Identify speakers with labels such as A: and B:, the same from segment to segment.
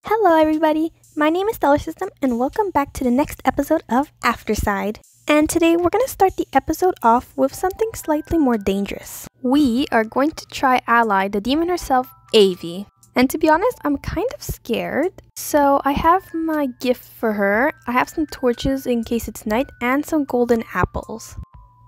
A: Hello everybody, my name is Stellar System and welcome back to the next episode of Afterside. And today we're going to start the episode off with something slightly more dangerous. We are going to try ally the demon herself, Avi. And to be honest, I'm kind of scared. So I have my gift for her. I have some torches in case it's night and some golden apples.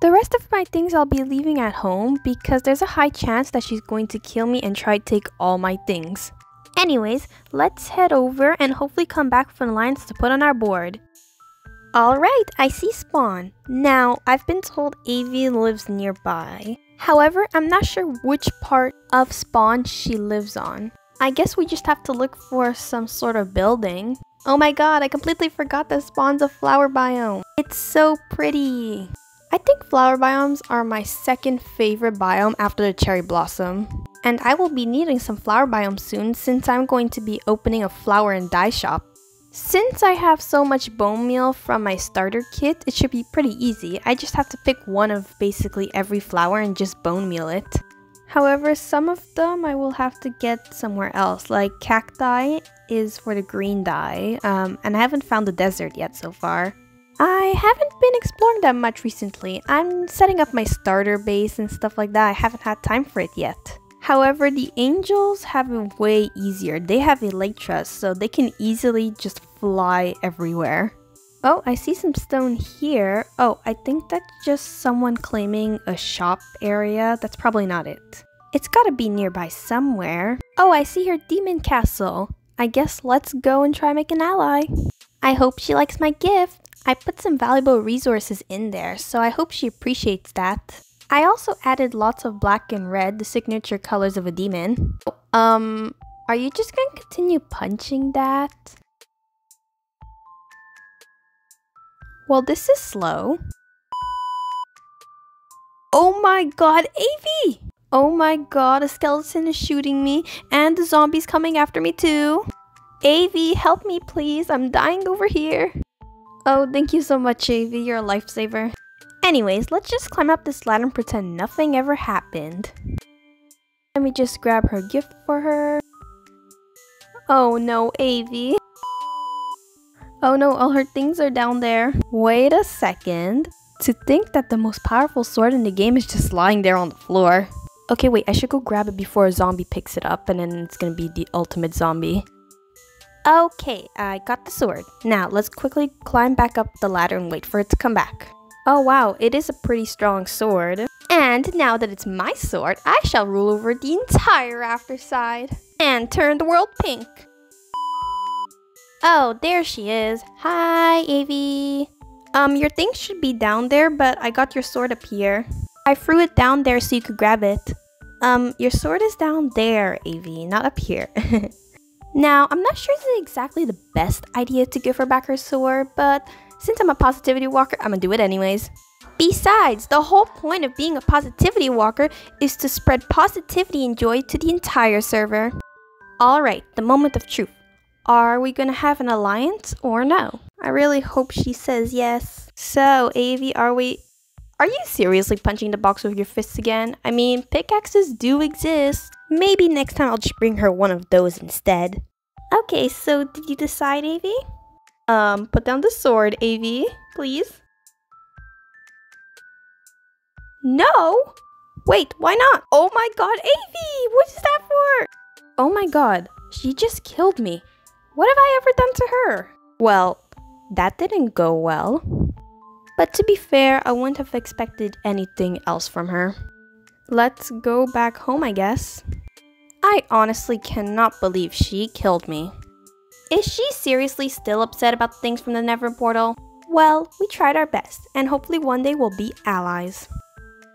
A: The rest of my things I'll be leaving at home because there's a high chance that she's going to kill me and try to take all my things. Anyways, let's head over and hopefully come back with an alliance to put on our board. Alright, I see spawn. Now, I've been told Avi lives nearby. However, I'm not sure which part of spawn she lives on. I guess we just have to look for some sort of building. Oh my god, I completely forgot that spawn's a flower biome. It's so pretty. I think flower biomes are my second favorite biome after the cherry blossom. And I will be needing some flower biomes soon since I'm going to be opening a flower and dye shop. Since I have so much bone meal from my starter kit, it should be pretty easy. I just have to pick one of basically every flower and just bone meal it. However, some of them I will have to get somewhere else, like cacti is for the green dye, and I haven't found the desert yet so far. I haven't been exploring that much recently. I'm setting up my starter base and stuff like that. I haven't had time for it yet. However, the angels have it way easier. They have elytras, so they can easily just fly everywhere. Oh, I see some stone here. Oh, I think that's just someone claiming a shop area. That's probably not it. It's gotta be nearby somewhere. Oh, I see her demon castle. I guess let's go and try make an ally. I hope she likes my gift. I put some valuable resources in there, so I hope she appreciates that. I also added lots of black and red, the signature colors of a demon. Are you just going to continue punching that? Well, this is slow. Oh my god, Avi! Oh my god, a skeleton is shooting me, and the zombie's coming after me too. Avi, help me please, I'm dying over here. Oh, thank you so much, Avi, you're a lifesaver. Anyways, let's just climb up this ladder and pretend nothing ever happened. Let me just grab her gift for her. Oh no, Avi. Oh no, all her things are down there. Wait a second. To think that the most powerful sword in the game is just lying there on the floor. Okay, wait, I should go grab it before a zombie picks it up and then it's gonna be the ultimate zombie. Okay, I got the sword. Now, let's quickly climb back up the ladder and wait for it to come back. Oh wow, it is a pretty strong sword. And now that it's my sword, I shall rule over the entire Afterside. And turn the world pink. Oh, there she is. Hi, Avi. Your things should be down there, but I got your sword up here. I threw it down there so you could grab it. Your sword is down there, Avi, not up here. Now, I'm not sure this is exactly the best idea to give her back her sword, but since I'm a positivity walker, I'm gonna do it anyways. Besides, the whole point of being a positivity walker is to spread positivity and joy to the entire server. Alright, the moment of truth. Are we gonna have an alliance or no? I really hope she says yes. So, Avi, are you seriously punching the box with your fists again? I mean, pickaxes do exist. Maybe next time I'll just bring her one of those instead. Okay, so did you decide, Avi? Put down the sword, Avi, please. No! Wait, why not? Oh my god, Avi! What is that for? Oh my god, she just killed me. What have I ever done to her? Well, that didn't go well. But to be fair, I wouldn't have expected anything else from her. Let's go back home, I guess. I honestly cannot believe she killed me. Is she seriously still upset about things from the Nether portal? Well, we tried our best, and hopefully one day we'll be allies.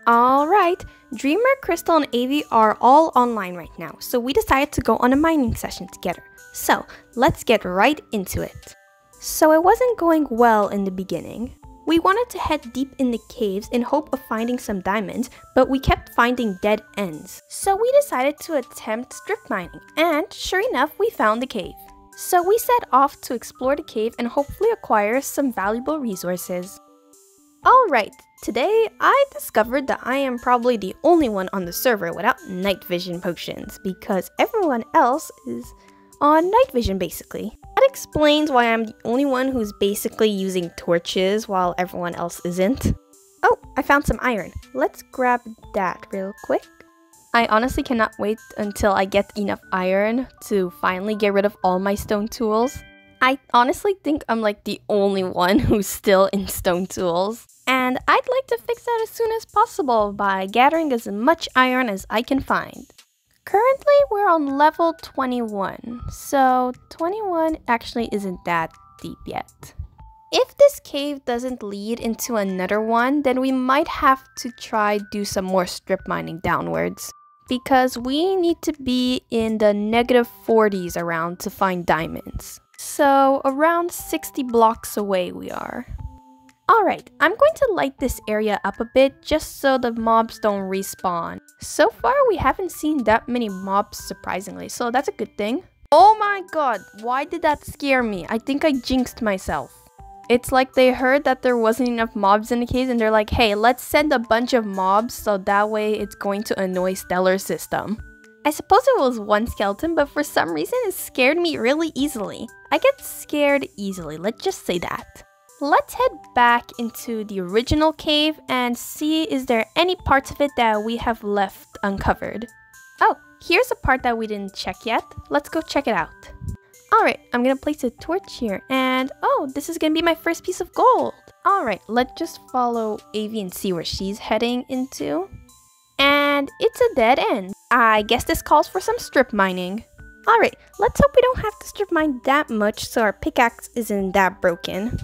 A: Alright, Dreamer, Crystal, and Avi are all online right now, so we decided to go on a mining session together. So, let's get right into it. So it wasn't going well in the beginning. We wanted to head deep in the caves in hope of finding some diamonds, but we kept finding dead ends. So we decided to attempt strip mining, and sure enough, we found the cave. So we set off to explore the cave and hopefully acquire some valuable resources. Alright, today I discovered that I am probably the only one on the server without night vision potions because everyone else is on night vision basically. That explains why I'm the only one who's basically using torches while everyone else isn't. Oh, I found some iron. Let's grab that real quick. I honestly cannot wait until I get enough iron to finally get rid of all my stone tools. I honestly think I'm like the only one who's still in stone tools. And I'd like to fix that as soon as possible by gathering as much iron as I can find. Currently, we're on level 21, so 21 actually isn't that deep yet. If this cave doesn't lead into another one, then we might have to try do some more strip mining downwards. Because we need to be in the -40s around to find diamonds. So around 60 blocks away we are. Alright, I'm going to light this area up a bit just so the mobs don't respawn. So far we haven't seen that many mobs surprisingly, so that's a good thing. Oh my god, why did that scare me? I think I jinxed myself. It's like they heard that there wasn't enough mobs in the caves and they're like, hey, let's send a bunch of mobs so that way it's going to annoy Stellar's system. I suppose it was one skeleton, but for some reason it scared me really easily. I get scared easily, let's just say that. Let's head back into the original cave and see is there any parts of it that we have left uncovered. Oh, here's a part that we didn't check yet. Let's go check it out. Alright, I'm gonna place a torch here and oh, this is gonna be my first piece of gold. Alright, let's just follow Avi and see where she's heading into. And it's a dead end. I guess this calls for some strip mining. Alright, let's hope we don't have to strip mine that much so our pickaxe isn't that broken.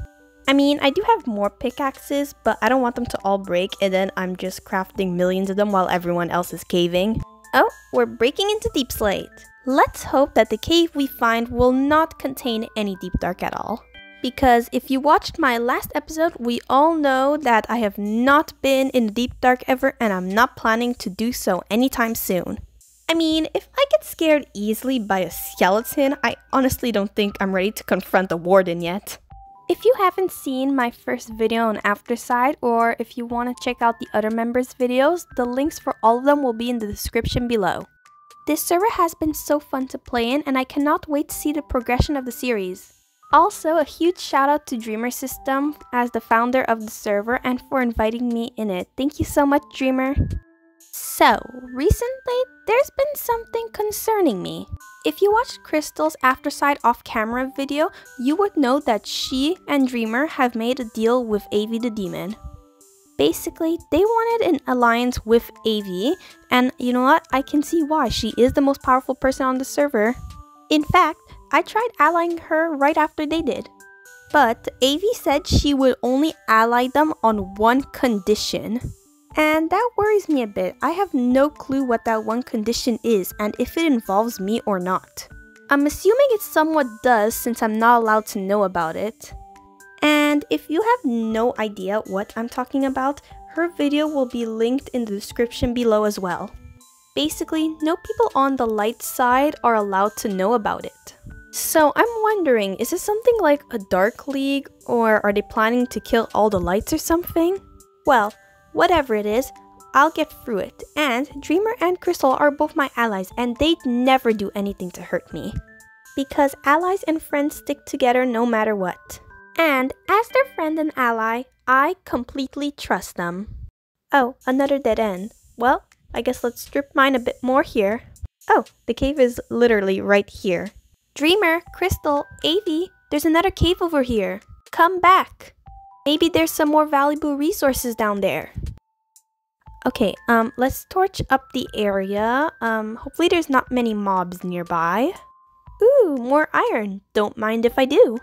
A: I mean, I do have more pickaxes, but I don't want them to all break and then I'm just crafting millions of them while everyone else is caving. Oh, we're breaking into deep slate. Let's hope that the cave we find will not contain any deep dark at all. Because if you watched my last episode, we all know that I have not been in the deep dark ever and I'm not planning to do so anytime soon. I mean, if I get scared easily by a skeleton, I honestly don't think I'm ready to confront the warden yet. If you haven't seen my first video on Afterside, or if you want to check out the other members' videos, the links for all of them will be in the description below. This server has been so fun to play in and I cannot wait to see the progression of the series. Also, a huge shout out to Dreamer System as the founder of the server and for inviting me in it. Thank you so much, Dreamer. So, recently, there's been something concerning me. If you watched Crystal's Afterside off-camera video, you would know that she and Dreamer have made a deal with Avi the Demon. Basically, they wanted an alliance with Avi, and you know what? I can see why. She is the most powerful person on the server. In fact, I tried allying her right after they did. But Avi said she would only ally them on one condition. And that worries me a bit. I have no clue what that one condition is and if it involves me or not. I'm assuming it somewhat does since I'm not allowed to know about it. And if you have no idea what I'm talking about, her video will be linked in the description below as well. Basically, no people on the light side are allowed to know about it. So I'm wondering, is this something like a dark league or are they planning to kill all the lights or something? Well, whatever it is, I'll get through it. And Dreamer and Crystal are both my allies and they'd never do anything to hurt me. Because allies and friends stick together no matter what. And as their friend and ally, I completely trust them. Oh, another dead end. Well, I guess let's strip mine a bit more here. Oh, the cave is literally right here. Dreamer, Crystal, Avi, there's another cave over here. Come back. Maybe there's some more valuable resources down there. Okay, let's torch up the area. Hopefully there's not many mobs nearby. Ooh, more iron. Don't mind if I do.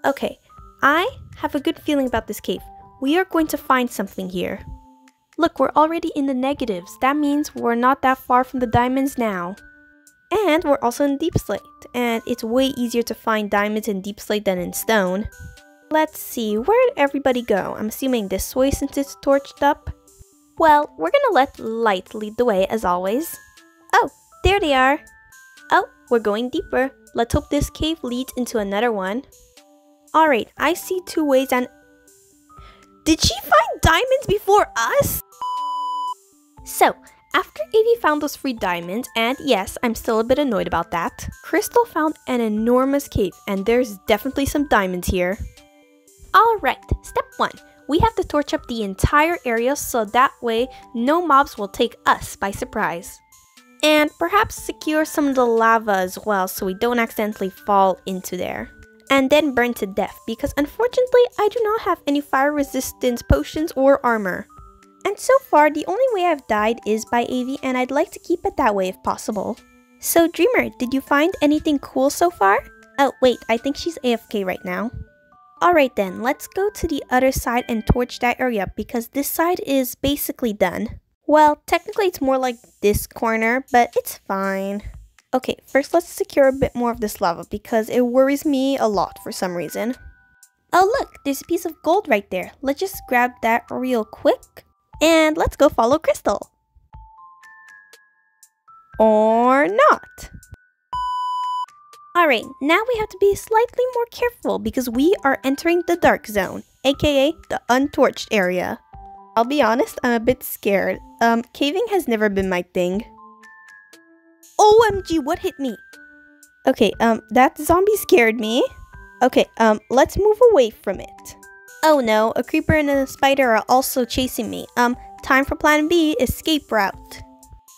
A: Okay, I have a good feeling about this cave. We are going to find something here. Look, we're already in the negatives. That means we're not that far from the diamonds now. And we're also in deep slate. And it's way easier to find diamonds in deep slate than in stone. Let's see, where did everybody go? I'm assuming this way since it's torched up. Well, we're gonna let light lead the way as always. Oh, there they are. Oh, we're going deeper. Let's hope this cave leads into another one. Alright, I see two ways and... Did she find diamonds before us? So, After Avi found those 3 diamonds, and yes, I'm still a bit annoyed about that, Crystal found an enormous cave, and there's definitely some diamonds here. Alright, step 1. We have to torch up the entire area so that way no mobs will take us by surprise. And perhaps secure some of the lava as well so we don't accidentally fall into there. And then burn to death because unfortunately I do not have any fire resistance potions or armor. And so far, the only way I've died is by Avi, and I'd like to keep it that way if possible. So Dreamer, did you find anything cool so far? Oh wait, I think she's AFK right now. Alright then, let's go to the other side and torch that area because this side is basically done. Well, technically it's more like this corner, but it's fine. Okay, first let's secure a bit more of this lava because it worries me a lot for some reason. Oh look, there's a piece of gold right there. Let's just grab that real quick. And let's go follow Crystal. Or not. Alright, now we have to be slightly more careful because we are entering the dark zone, aka the untorched area. I'll be honest, I'm a bit scared. Caving has never been my thing. OMG, what hit me? Okay, that zombie scared me. Okay, let's move away from it. Oh no, a creeper and a spider are also chasing me. Time for plan B, escape route.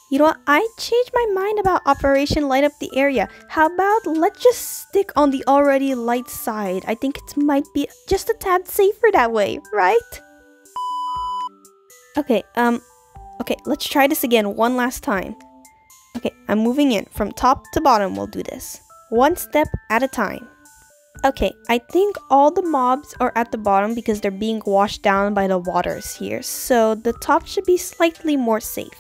A: You know what, I changed my mind about Operation Light Up the Area. How about let's just stick on the already light side. I think it might be just a tad safer that way, right? Okay, let's try this again one last time. Okay, I'm moving in. From top to bottom, we'll do this. One step at a time. Okay, I think all the mobs are at the bottom because they're being washed down by the waters here. So the top should be slightly more safe.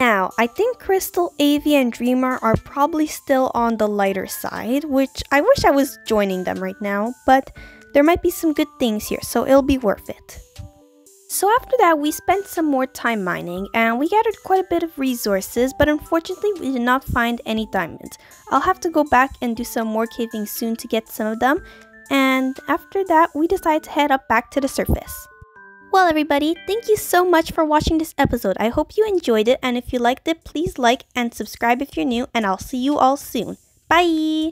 A: Now, I think Crystal, Avi, and Dreamer are probably still on the lighter side, which I wish I was joining them right now, but there might be some good things here, so it'll be worth it. So after that, we spent some more time mining, and we gathered quite a bit of resources, but unfortunately, we did not find any diamonds. I'll have to go back and do some more caving soon to get some of them, and after that, we decided to head up back to the surface. Well everybody, thank you so much for watching this episode. I hope you enjoyed it, and if you liked it, please like and subscribe if you're new, and I'll see you all soon. Bye!